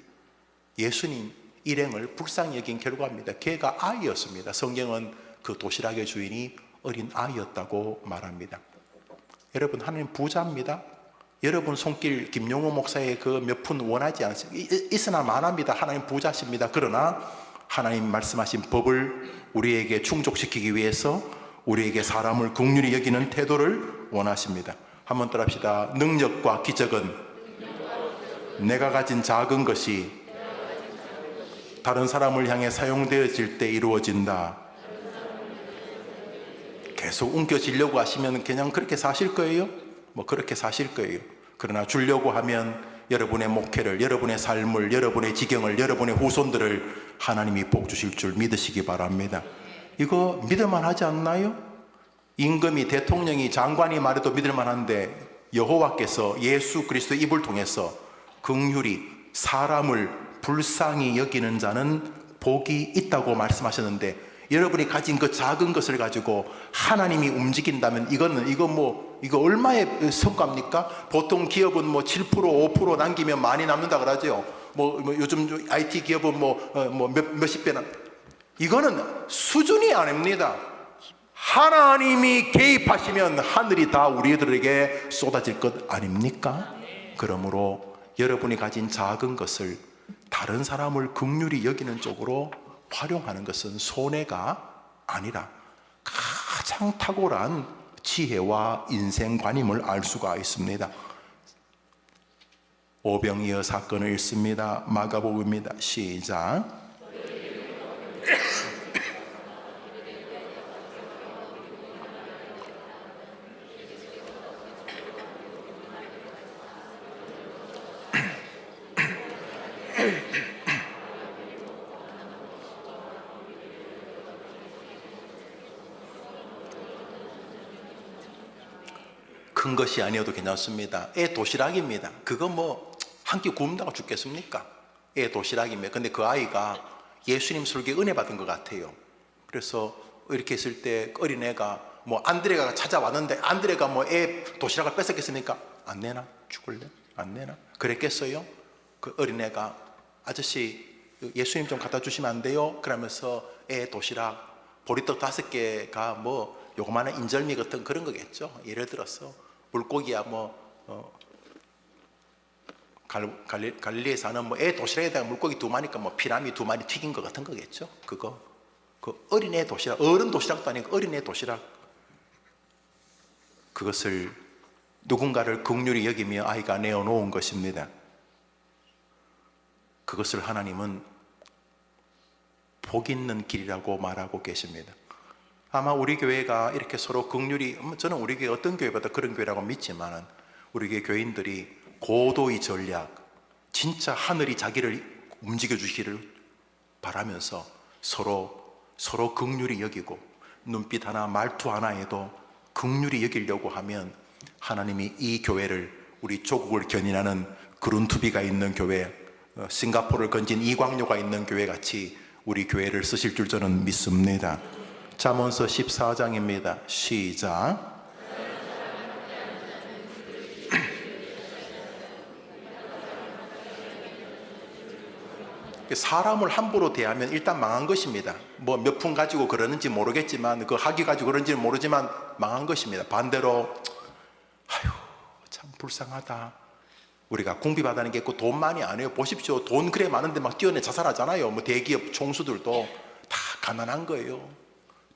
예수님 일행을 불쌍히 여긴 결과입니다. 걔가 아이였습니다. 성경은 그 도시락의 주인이 어린 아이였다고 말합니다. 여러분, 하나님 부자입니다. 여러분 손길 김용호 목사의 그 몇 푼 원하지 않습니다. 있으나 만합니다. 하나님 부자십니다. 그러나 하나님 말씀하신 법을 우리에게 충족시키기 위해서 우리에게 사람을 긍휼히 여기는 태도를 원하십니다. 한번 따라합시다. 능력과 기적은 내가 가진 작은 것이 다른 사람을 향해 사용되어질 때 이루어진다. 계속 웅겨지려고 하시면 그냥 그렇게 사실 거예요? 그렇게 사실 거예요. 그러나 주려고 하면 여러분의 목회를, 여러분의 삶을, 여러분의 지경을, 여러분의 후손들을 하나님이 복 주실 줄 믿으시기 바랍니다. 이거 믿을만 하지 않나요? 임금이, 대통령이, 장관이 말해도 믿을만 한데 여호와께서 예수 그리스도 입을 통해서 긍휼히 사람을 불쌍히 여기는 자는 복이 있다고 말씀하셨는데, 여러분이 가진 그 작은 것을 가지고 하나님이 움직인다면 이거 얼마의 성과입니까? 보통 기업은 7%, 5% 남기면 많이 남는다 그러죠. 요즘 IT 기업은 몇십 배나. 이거는 수준이 아닙니다. 하나님이 개입하시면 하늘이 다 우리들에게 쏟아질 것 아닙니까? 그러므로 여러분이 가진 작은 것을 다른 사람을 긍휼히 여기는 쪽으로 활용하는 것은 손해가 아니라 가장 탁월한 지혜와 인생관임을 알 수가 있습니다. 오병이어 사건을 읽습니다. 마가복음입니다. 시작. 큰 것이 아니어도 괜찮습니다. 애 도시락입니다. 그거 한 끼 굶다가 죽겠습니까? 애 도시락입니다. 근데 그 아이가 예수님 설교에 은혜 받은 것 같아요. 그래서 이렇게 있을 때 어린애가 안드레가 찾아왔는데 안드레가 애 도시락을 뺏었겠습니까? 안 내나? 죽을래? 안 내나? 그랬겠어요? 그 어린애가 아저씨 예수님 좀 갖다 주시면 안 돼요? 그러면서 애 도시락 보리떡 5개가 요거만한 인절미 같은 그런 거겠죠. 예를 들어서 물고기야 갈릴리에 사는 애 도시락에다가 물고기 2마리니까 피라미 2마리 튀긴 거 같은 거겠죠. 그거 그 어린애 도시락, 어른 도시락도 아니고 어린애 도시락, 그것을 누군가를 긍휼히 여기며 아이가 내어놓은 것입니다. 그것을 하나님은 복 있는 길이라고 말하고 계십니다. 아마 우리 교회가 이렇게 서로 긍휼히, 저는 우리 교회 어떤 교회보다 그런 교회라고 믿지만 우리 교회 교인들이 고도의 전략, 진짜 하늘이 자기를 움직여 주시기를 바라면서 서로 긍휼히 여기고 눈빛 하나 말투 하나에도 긍휼히 여기려고 하면 하나님이 이 교회를, 우리 조국을 견인하는 그룬투비가 있는 교회, 싱가포르를 건진 이광료가 있는 교회 같이 우리 교회를 쓰실 줄 저는 믿습니다. 잠언서 14장입니다. 시작. 사람을 함부로 대하면 일단 망한 것입니다. 몇 푼 가지고 그러는지 모르겠지만, 그 학위 가지고 그런지는 모르지만 망한 것입니다. 반대로 아유 참 불쌍하다, 우리가 궁핍하다는 게 있고 돈만이 아니에요. 보십시오, 돈 그래 많은데 막 뛰어내 자살하잖아요. 대기업 총수들도 다 가난한 거예요.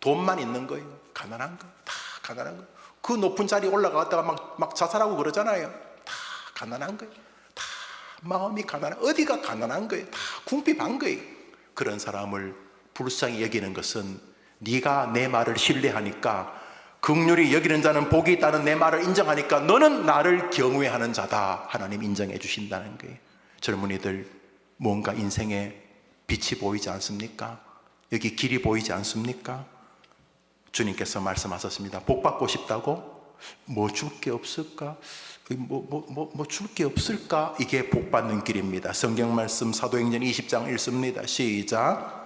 돈만 있는 거예요. 가난한 거, 다 가난한 거. 그 높은 자리에 올라갔다가 막 자살하고 그러잖아요. 다 가난한 거예요. 다 마음이 가난한, 어디가 가난한 거예요. 다 궁핍한 거예요. 그런 사람을 불쌍히 여기는 것은, 네가 내 말을 신뢰하니까, 긍휼히 여기는 자는 복이 있다는 내 말을 인정하니까 너는 나를 경외하는 자다, 하나님 인정해 주신다는 거예요. 젊은이들, 뭔가 인생에 빛이 보이지 않습니까? 여기 길이 보이지 않습니까? 주님께서 말씀하셨습니다. 복 받고 싶다고? 뭐 줄 게 없을까? 뭐 줄 게 없을까? 이게 복 받는 길입니다. 성경 말씀 사도행전 20장 읽습니다. 시작.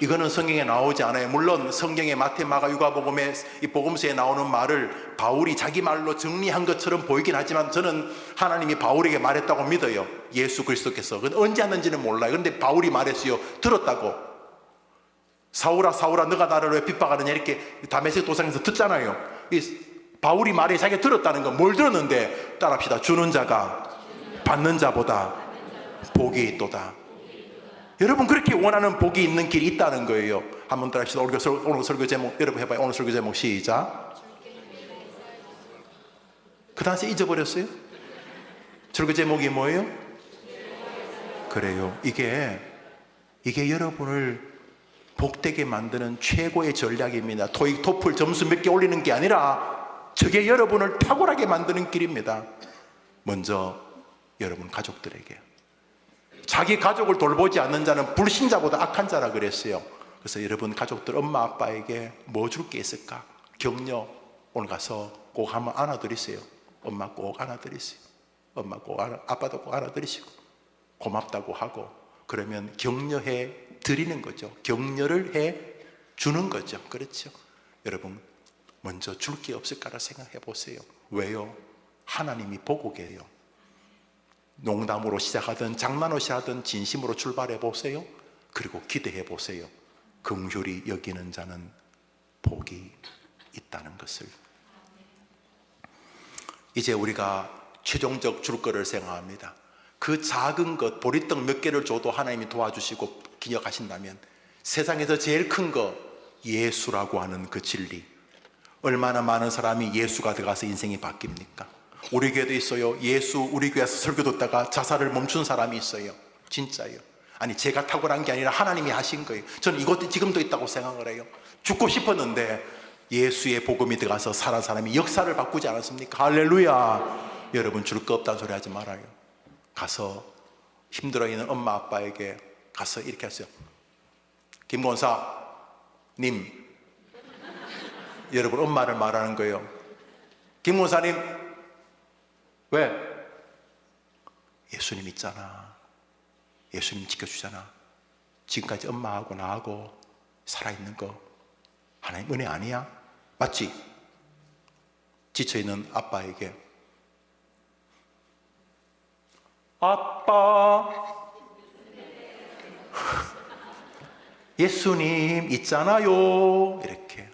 이거는 성경에 나오지 않아요. 물론 성경의 마태, 마가, 누가복음에 이 복음서에 나오는 말을 바울이 자기 말로 정리한 것처럼 보이긴 하지만 저는 하나님이 바울에게 말했다고 믿어요. 예수 그리스도께서. 언제 하는지는 몰라요. 그런데 바울이 말했어요. 들었다고. 사울아 사울아 너가 나를 왜 핍박하느냐, 이렇게 다메섹 도상에서 듣잖아요. 이 바울이 말해 자기가 들었다는 건 뭘 들었는데, 따라합시다. 주는 자가 받는 자보다 복이 있도다. 여러분, 그렇게 원하는 복이 있는 길이 있다는 거예요. 한번 따라합시다. 오늘 설교 제목, 여러분 해봐요. 오늘 설교 제목 시작. 그 당시에 잊어버렸어요? 설교 제목이 뭐예요? 그래요. 이게 여러분을 복되게 만드는 최고의 전략입니다. 토익, 토플 점수 몇 개 올리는 게 아니라 저게 여러분을 탁월하게 만드는 길입니다. 먼저 여러분 가족들에게, 자기 가족을 돌보지 않는 자는 불신자보다 악한 자라 그랬어요. 그래서 여러분 가족들, 엄마 아빠에게 뭐 줄 게 있을까? 격려, 오늘 가서 꼭 한번 안아드리세요. 엄마 꼭 안아드리세요. 엄마 꼭 아빠도 꼭 안아드리시고 고맙다고 하고, 그러면 격려해 드리는 거죠. 격려를 해 주는 거죠. 그렇죠? 여러분, 먼저 줄 게 없을까라 생각해 보세요. 왜요? 하나님이 보고 계세요. 농담으로 시작하든 장난으로 시작하든 진심으로 출발해 보세요. 그리고 기대해 보세요. 긍휼히 여기는 자는 복이 있다는 것을. 이제 우리가 최종적 줄 거를 생각합니다. 그 작은 것, 보리떡 몇 개를 줘도 하나님이 도와주시고 기억하신다면, 세상에서 제일 큰 거, 예수라고 하는 그 진리. 얼마나 많은 사람이 예수가 들어가서 인생이 바뀝니까? 우리 교회도 있어요. 우리 교회에서 설교 듣다가 자살을 멈춘 사람이 있어요. 진짜예요. 아니, 제가 탁월한 게 아니라 하나님이 하신 거예요. 저는 이것도 지금도 있다고 생각을 해요. 죽고 싶었는데 예수의 복음이 들어가서 살아난 사람이 역사를 바꾸지 않았습니까? 할렐루야. 여러분, 줄 거 없다는 소리 하지 말아요. 가서 힘들어 있는 엄마 아빠에게 가서 이렇게 하세요. 김권사님, 여러분 엄마를 말하는 거예요. 김권사님, 왜? 예수님 있잖아. 예수님 지켜주잖아. 지금까지 엄마하고 나하고 살아있는 거 하나님 은혜 아니야? 맞지? 지쳐있는 아빠에게, 아빠 예수님 있잖아요. 이렇게.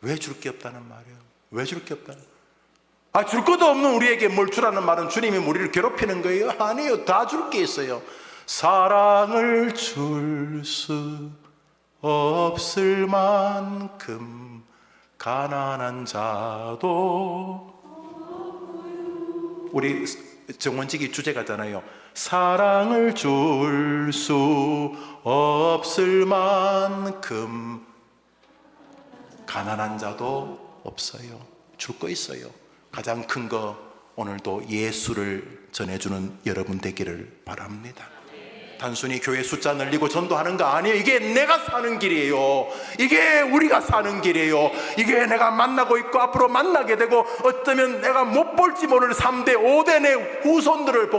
왜 줄 게 없다는 말이에요? 왜 줄 게 없다는? 줄 것도 없는 우리에게 뭘 주라는 말은 주님이 우리를 괴롭히는 거예요? 아니에요. 다 줄 게 있어요. 사랑을 줄 수 없을 만큼 가난한 자도, 우리 정원지기 주제가잖아요. 사랑을 줄 수 없을 만큼 가난한 자도 없어요. 줄 거 있어요. 가장 큰 거 오늘도 예수를 전해주는 여러분 되기를 바랍니다. 단순히 교회 숫자 늘리고 전도하는 거 아니에요. 이게 내가 사는 길이에요. 이게 우리가 사는 길이에요. 이게 내가 만나고 있고 앞으로 만나게 되고 어쩌면 내가 못 볼지 모를 3대 5대 내 후손들을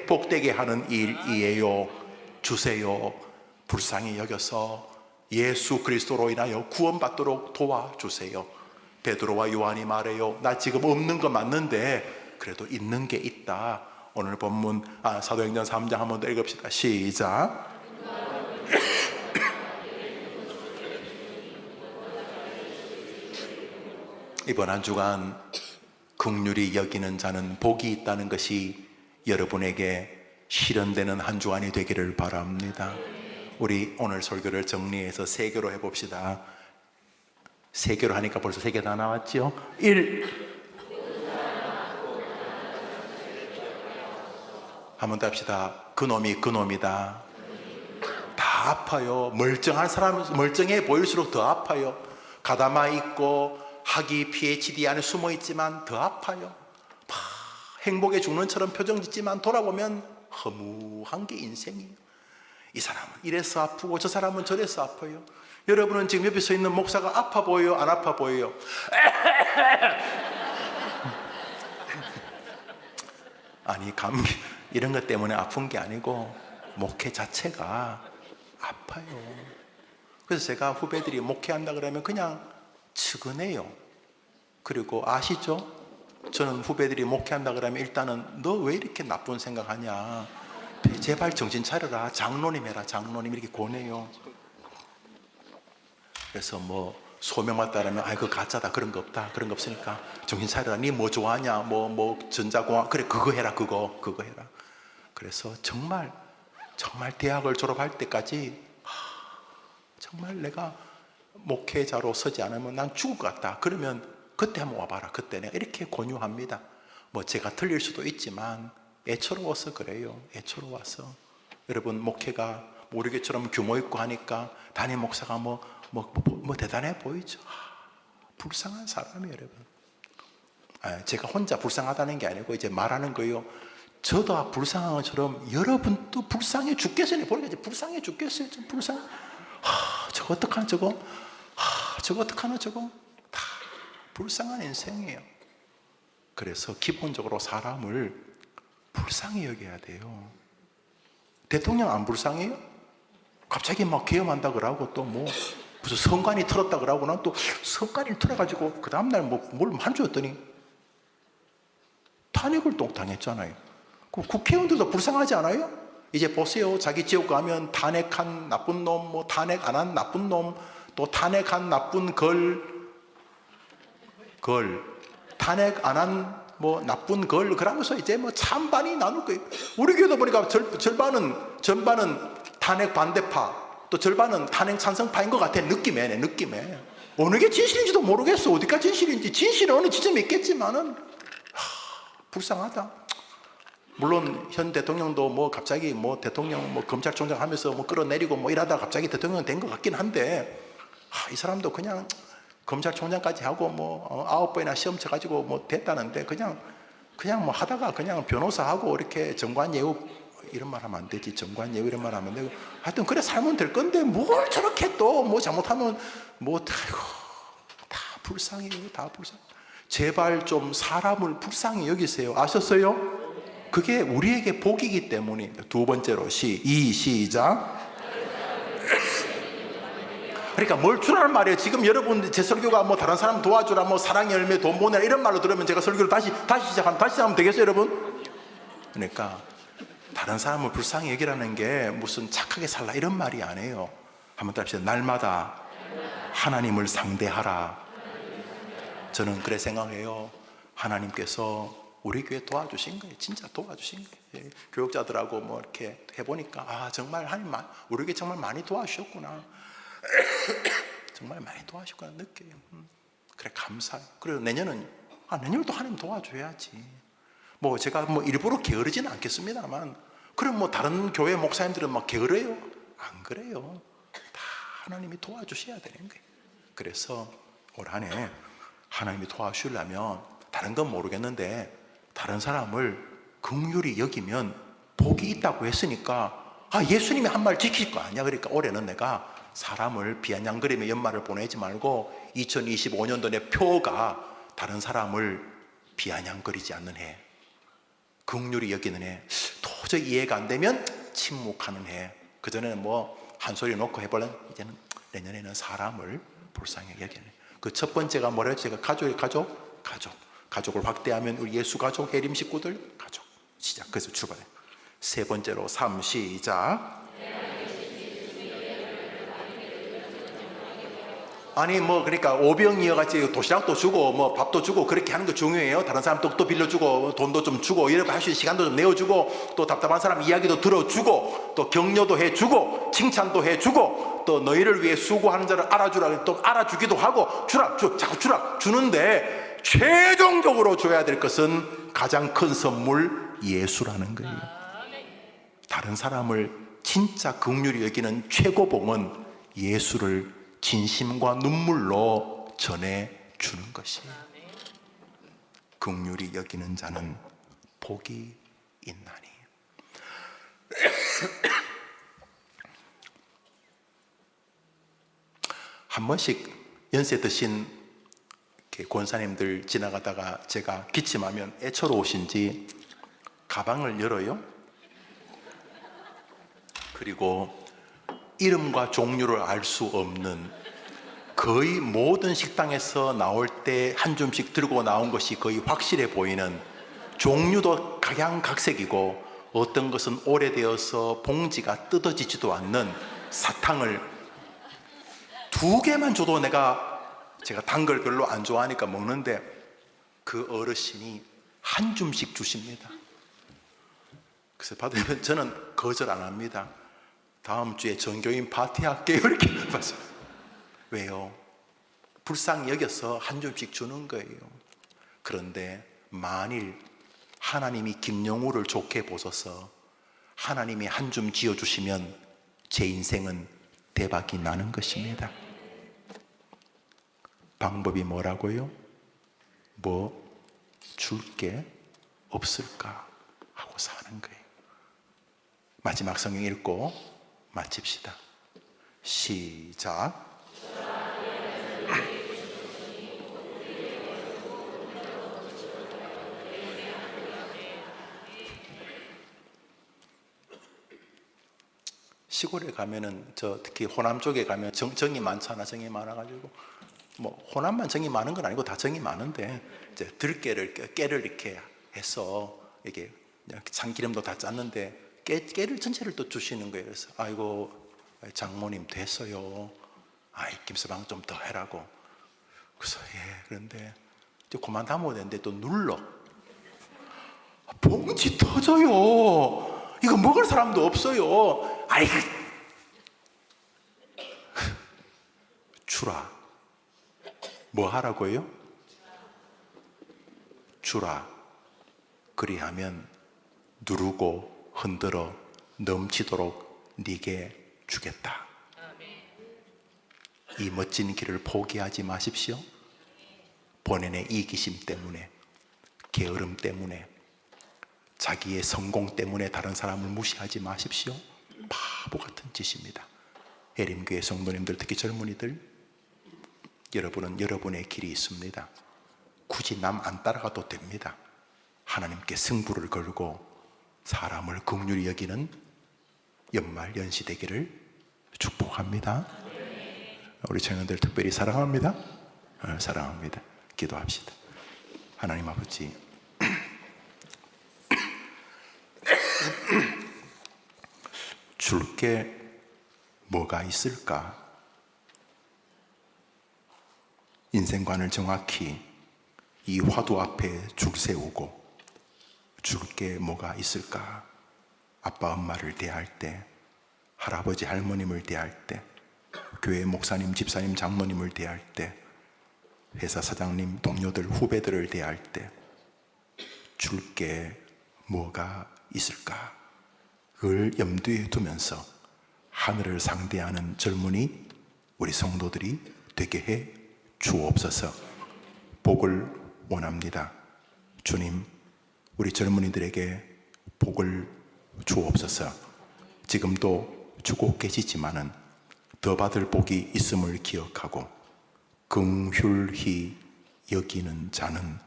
복되게 하는 일이에요. 주세요. 불쌍히 여겨서 예수 그리스도로 인하여 구원받도록 도와주세요. 베드로와 요한이 말해요. 나 지금 없는 거 맞는데 그래도 있는 게 있다. 오늘 본문 사도행전 3장 한번 더 읽읍시다. 시작. 이번 한 주간 긍휼히 여기는 자는 복이 있다는 것이 여러분에게 실현되는 한 주간이 되기를 바랍니다. 우리 오늘 설교를 정리해서 세 개로 해봅시다. 세 개로 하니까 벌써 세 개 다 나왔죠? 1. 한번 더 합시다. 그놈이 그놈이다. 다 아파요. 멀쩡한 사람, 멀쩡해 보일수록 더 아파요. 가다마 있고 학위 PhD 안에 숨어 있지만 더 아파요. 행복에 죽는 처럼 표정 짓지만 돌아보면 허무한 게 인생이에요. 이 사람은 이래서 아프고 저 사람은 저래서 아파요. 여러분은 지금 옆에 서 있는 목사가 아파 보여요? 안 아파 보여요? 아니, 감기 이런 것 때문에 아픈 게 아니고 목회 자체가 아파요. 그래서 제가 후배들이 목회한다 그러면 그냥 측은해요. 그리고 아시죠? 저는 후배들이 목회한다 그러면 일단은 너 왜 이렇게 나쁜 생각하냐, 제발 정신 차려라, 장로님 해라, 장로님, 이렇게 권해요. 그래서 뭐 소명 왔다 그러면 그거 가짜다, 그런 거 없다, 그런 거 없으니까 정신 차려라, 니 뭐 좋아하냐, 뭐 전자공학, 그래 그거 해라, 그거 해라. 그래서 정말 대학을 졸업할 때까지 정말 내가 목회자로 서지 않으면 난 죽을 것 같다. 그러면 그때 한번 와봐라. 그때 내가 이렇게 권유합니다. 뭐 제가 틀릴 수도 있지만 애처로워서 그래요. 애처로워서. 여러분, 목회가 우리교처럼 규모 있고 하니까 담임 목사가 뭐 대단해 보이죠. 불쌍한 사람이에요, 여러분. 제가 혼자 불쌍하다는 게 아니고 이제 말하는 거예요. 저도 불쌍한 것처럼 여러분도 불쌍해 죽겠어요. 보니까 불쌍해 죽겠어요. 좀 불쌍해. 저거 어떡하나 저거? 저거 어떡하나 저거? 다 불쌍한 인생이에요. 그래서 기본적으로 사람을 불쌍히 여겨야 돼요. 대통령 안 불쌍해요? 갑자기 막 계엄한다 그러고 또 뭐 무슨 선관위 틀었다 그러고 난 또 선관위를 틀어가지고 그 다음날 뭘 만졌더니 탄핵을 또 당했잖아요. 국회의원들도 불쌍하지 않아요? 이제 보세요. 자기 지역 가면 탄핵한 나쁜 놈, 뭐 탄핵 안 한 나쁜 놈, 또 탄핵한 나쁜 탄핵 안 한 뭐 나쁜 그러면서 이제 뭐 찬반이 나눌 거예요. 우리 교회도 보니까 전반은 탄핵 반대파, 또 절반은 탄핵 찬성파인 것 같아. 느낌에. 어느 게 진실인지도 모르겠어. 어디가 진실인지. 진실은 어느 지점에 있겠지만은 불쌍하다. 물론 현 대통령도 뭐 갑자기 뭐 대통령 뭐 검찰총장 하면서 뭐 끌어내리고 뭐 이러다가 갑자기 대통령 된 것 같긴 한데, 이 사람도 그냥 검찰총장까지 하고 뭐 9번이나 시험 쳐가지고 뭐 됐다는데 그냥 뭐 하다가 그냥 변호사하고 이렇게 정관예우 이런 말 하면 안 되지. 정관예우 이런 말 하면 안 되고, 하여튼 그래 살면 될 건데 뭘 저렇게 또 뭐 잘못하면 뭐 아이고, 다 불쌍해요. 다 불쌍해. 제발 좀 사람을 불쌍히 여기세요. 아셨어요? 그게 우리에게 복이기 때문입니다. 두 번째로 시작. 그러니까 뭘 주라는 말이에요. 지금 여러분 제 설교가 뭐 다른 사람 도와주라, 뭐 사랑의 열매, 돈 보내라 이런 말로 들으면 제가 설교를 다시 시작하면 되겠어요, 여러분? 그러니까 다른 사람을 불쌍히 여기라는 게 무슨 착하게 살라 이런 말이 아니에요. 한번 따라합시다. 날마다 하나님을 상대하라. 저는 그래 생각해요. 하나님께서 우리 교회 도와주신 거예요. 진짜 도와주신 거예요. 교육자들하고 뭐 이렇게 해보니까 정말 하나님 우리 교회 정말 많이 도와주셨구나. 정말 많이 도와주셨구나 느껴요. 그래 감사해요. 그리고 내년도 하나님 도와줘야지. 뭐 제가 뭐 일부러 게으르지는 않겠습니다만, 그럼 뭐 다른 교회 목사님들은 막 게으르요? 안 그래요. 다 하나님이 도와주셔야 되는 거예요. 그래서 올 한 해 하나님이 도와주시려면 다른 건 모르겠는데 다른 사람을 긍휼히 여기면 복이 있다고 했으니까 예수님이 한 말 지킬 거 아니야. 그러니까 올해는 내가 사람을 비아냥거리며 연말을 보내지 말고 2025년도 내 표가 다른 사람을 비아냥거리지 않는 해, 긍휼히 여기는 해, 도저히 이해가 안 되면 침묵하는 해. 그전에는 뭐 한 소리 놓고 해볼래? 이제는 내년에는 사람을 불쌍히 여기는 해. 그 첫 번째가 뭐래요? 제가 가족을 확대하면 우리 예수 가족, 해림 식구들 가족 시작. 그래서 출발해. 세 번째로 3 시작. 아니 뭐 그러니까 오병이어같이 도시락도 주고 뭐 밥도 주고 그렇게 하는 거 중요해요. 다른 사람 또 빌려주고 돈도 좀 주고 이렇게 할 수 있는 시간도 좀 내어주고, 또 답답한 사람 이야기도 들어주고, 또 격려도 해주고 칭찬도 해주고, 또 너희를 위해 수고하는 자를 알아주라 또 알아주기도 하고 자꾸 주는데 최종적으로 줘야 될 것은 가장 큰 선물 예수라는 거예요. 다른 사람을 진짜 긍휼히 여기는 최고봉은 예수를 진심과 눈물로 전해주는 것이에요. 긍휼히 여기는 자는 복이 있나니. 한 번씩 연세 드신 권사님들 지나가다가 제가 기침하면 애처로우신지 가방을 열어요. 그리고 이름과 종류를 알 수 없는, 거의 모든 식당에서 나올 때 한 줌씩 들고 나온 것이 거의 확실해 보이는, 종류도 각양각색이고 어떤 것은 오래되어서 봉지가 뜯어지지도 않는 사탕을 2개만 줘도 제가 단 걸 별로 안 좋아하니까 먹는데, 그 어르신이 한 줌씩 주십니다. 그래서 받으면 저는 거절 안 합니다. 다음 주에 전교인 파티할게요 이렇게 말씀. 왜요? 불쌍히 여겨서 한 줌씩 주는 거예요. 그런데 만일 하나님이 김영우를 좋게 보셔서 하나님이 한 줌 지어주시면 제 인생은 대박이 나는 것입니다. 방법이 뭐라고요? 뭐 줄 게 없을까 하고 사는 거예요. 마지막 성경 읽고 마칩시다. 시작. 시골에 가면은 특히 호남 쪽에 가면 정이 많잖아. 정이 많아가지고 뭐 호남만 정이 많은 건 아니고 다 정이 많은데, 이제 들깨를 깨를 이렇게 해서 이게 참기름도 다 짰는데 깨를 전체를 또 주시는 거예요. 그래서 아이고 장모님 됐어요. 김서방 좀 더 해라고. 그래서 그런데 이제 그만 담아야 되는데 또 눌러. 봉지 터져요. 이거 먹을 사람도 없어요. 주라. 뭐 하라고요? 주라. 그리하면 누르고 흔들어 넘치도록 네게 주겠다. 이 멋진 길을 포기하지 마십시오. 본인의 이기심 때문에, 게으름 때문에, 자기의 성공 때문에 다른 사람을 무시하지 마십시오. 바보 같은 짓입니다. 해림교회 성도님들, 특히 젊은이들, 여러분은 여러분의 길이 있습니다. 굳이 남 안 따라가도 됩니다. 하나님께 승부를 걸고 사람을 긍휼히 여기는 연말 연시 되기를 축복합니다. 우리 청년들 특별히 사랑합니다. 사랑합니다. 기도합시다. 하나님 아버지, 줄 게 뭐가 있을까? 인생관을 정확히 이 화두 앞에 줄 세우고 줄 게 뭐가 있을까? 아빠 엄마를 대할 때, 할아버지 할머님을 대할 때, 교회 목사님 집사님 장로님을 대할 때, 회사 사장님 동료들 후배들을 대할 때 줄 게 뭐가 있을까? 그걸 염두에 두면서 하늘을 상대하는 젊은이 우리 성도들이 되게 해 주옵소서. 복을 원합니다. 주님, 우리 젊은이들에게 복을 주옵소서. 지금도 주고 계시지만은 더 받을 복이 있음을 기억하고 긍휼히 여기는 자는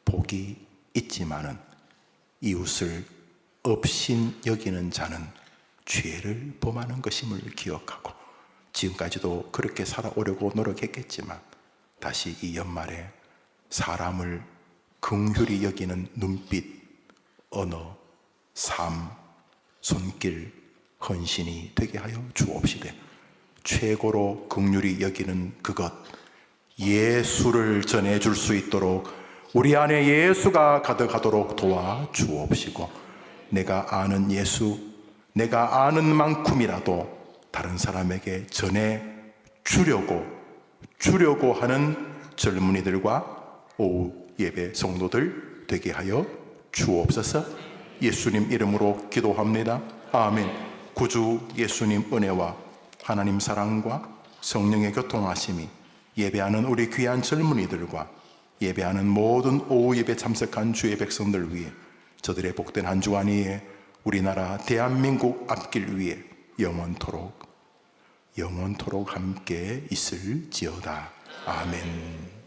복이 있지만은 이웃을 업신 여기는 자는 죄를 범하는 것임을 기억하고 지금까지도 그렇게 살아오려고 노력했겠지만 다시 이 연말에 사람을 긍휼히 여기는 눈빛, 언어, 삶, 손길, 헌신이 되게 하여 주옵시되 최고로 긍휼히 여기는 그것 예수를 전해줄 수 있도록 우리 안에 예수가 가득하도록 도와 주옵시고 내가 아는 예수, 내가 아는 만큼이라도 다른 사람에게 전해 주려고 하는 젊은이들과 오후 예배 성도들 되게 하여 주옵소서. 예수님 이름으로 기도합니다. 아멘. 구주 예수님 은혜와 하나님 사랑과 성령의 교통하심이 예배하는 우리 귀한 젊은이들과 예배하는 모든 오후 예배 참석한 주의 백성들 위해 저들의 복된 한 주간 위에 우리나라 대한민국 앞길 위에 영원토록 함께 있을지어다. 아멘.